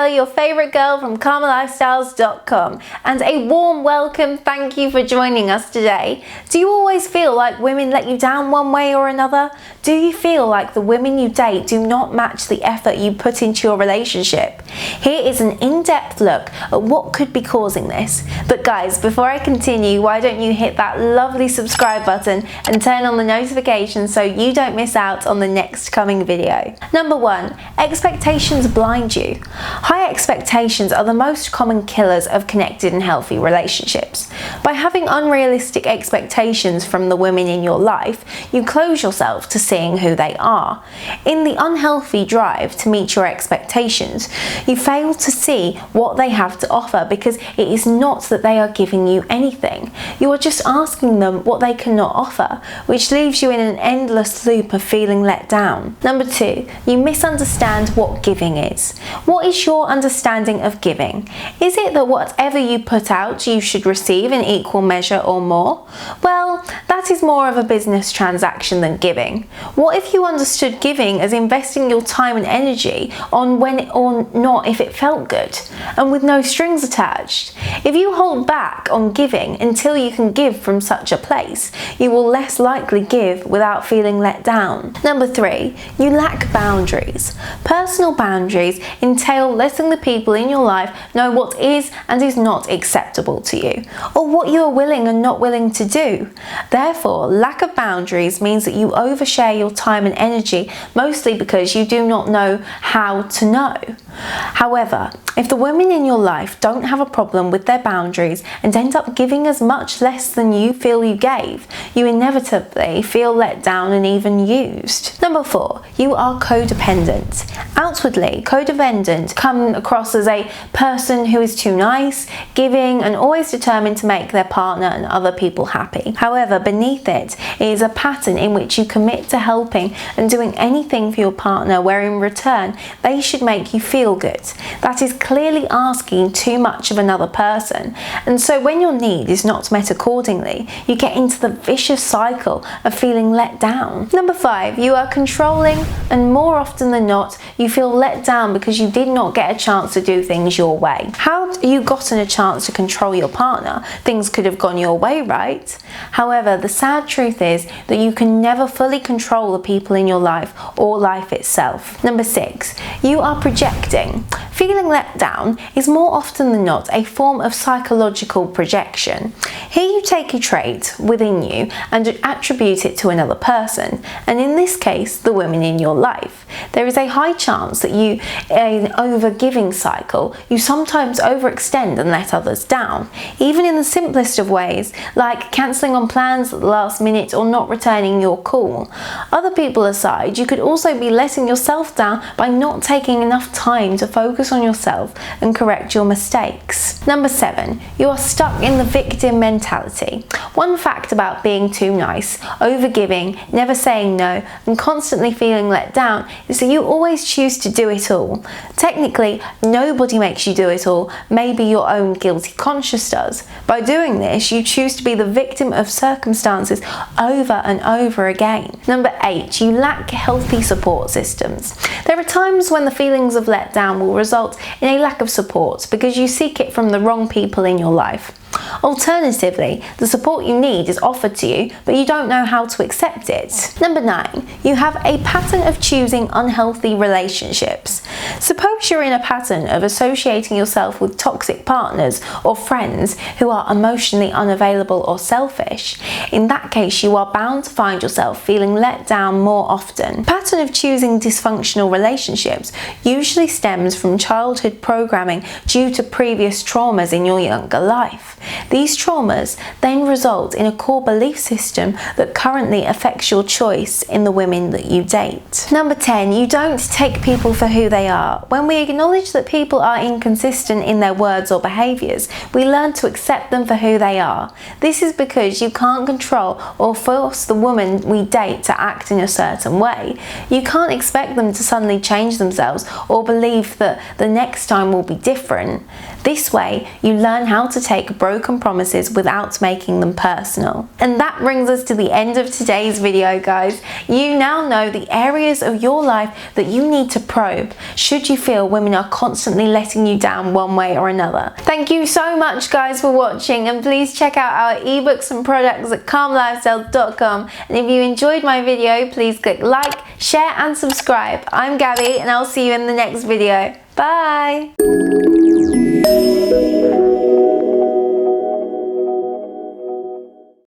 Carla, your favorite girl from karmalifestyles.com, and a warm welcome. Thank you for joining us today. Do you always feel like women let you down one way or another? Do you feel like the women you date do not match the effort you put into your relationship? Here is an in-depth look at what could be causing this. But guys, before I continue, why don't you hit that lovely subscribe button and turn on the notifications so you don't miss out on the next coming video. Number 1, expectations blind you. High expectations are the most common killers of connected and healthy relationships. By having unrealistic expectations from the women in your life, you close yourself to seeing who they are. In the unhealthy drive to meet your expectations, you fail to see what they have to offer because it is not that they are giving you anything. You are just asking them what they cannot offer, which leaves you in an endless loop of feeling let down. Number 2, you misunderstand what giving is. What is your understanding of giving? Is it that whatever you put out you should receive in equal measure or more? Well, that is more of a business transaction than giving. What if you understood giving as investing your time and energy on when or not if it felt good, and with no strings attached? If you hold back on giving until you can give from such a place, you will less likely give without feeling let down. Number 3, you lack boundaries. Personal boundaries entail letting the people in your life know what is and is not acceptable to you, or what you are willing and not willing to do. Therefore, lack of boundaries means that you overshare your time and energy, mostly because you do not know how to know. However, if the women in your life don't have a problem with their boundaries and end up giving as much less than you feel you gave, you inevitably feel let down and even used. Number 4, you are codependent. Outwardly, codependent come across as a person who is too nice, giving, and always determined to make their partner and other people happy. However, beneath it is a pattern in which you commit to helping and doing anything for your partner where in return they should make you feel good. That is clearly asking too much of another person, and so when your need is not met accordingly, you get into the vicious cycle of feeling let down. Number 5, you are controlling, and more often than not, you feel let down because you did not get a chance to do things your way. Had you gotten a chance to control your partner, things could have gone your way, right? However, the sad truth is that you can never fully control the people in your life or life itself. Number 6, you are projecting. Feeling let down is more often than not a form of psychological projection. Here you take a trait within you and attribute it to another person, and in this case, the women in your life. There is a high chance that in an over-giving cycle, you sometimes overextend and let others down, even in the simplest of ways, like cancelling on plans at the last minute or not returning your call. Other people aside, you could also be letting yourself down by not taking enough time to focus on yourself and correct your mistakes. Number 7, you are stuck in the victim mentality. One fact about being too nice, overgiving, never saying no, and constantly feeling let down is that you always choose to do it all. Technically, nobody makes you do it all, maybe your own guilty conscience does. By doing this, you choose to be the victim of circumstances over and over again. Number 8, you lack healthy support systems. There are times when the feelings of let down will result in a lack of support because you seek it from the wrong people in your life. Alternatively, the support you need is offered to you, but you don't know how to accept it. Number 9, you have a pattern of choosing unhealthy relationships. Suppose you're in a pattern of associating yourself with toxic partners or friends who are emotionally unavailable or selfish. In that case, you are bound to find yourself feeling let down more often. The pattern of choosing dysfunctional relationships usually stems from childhood programming due to previous traumas in your younger life. These traumas then result in a core belief system that currently affects your choice in the women that you date. Number 10, you don't take people for who they are. When we acknowledge that people are inconsistent in their words or behaviours, we learn to accept them for who they are. This is because you can't control or force the woman we date to act in a certain way. You can't expect them to suddenly change themselves or believe that the next time will be different. This way, you learn how to take broken promises without making them personal. And that brings us to the end of today's video, guys. You now know the areas of your life that you need to probe should you feel women are constantly letting you down one way or another. Thank you so much, guys, for watching, and please check out our ebooks and products at calmlifestyle.com. And if you enjoyed my video, please click like, share and subscribe. I'm Gabby, and I'll see you in the next video. Bye!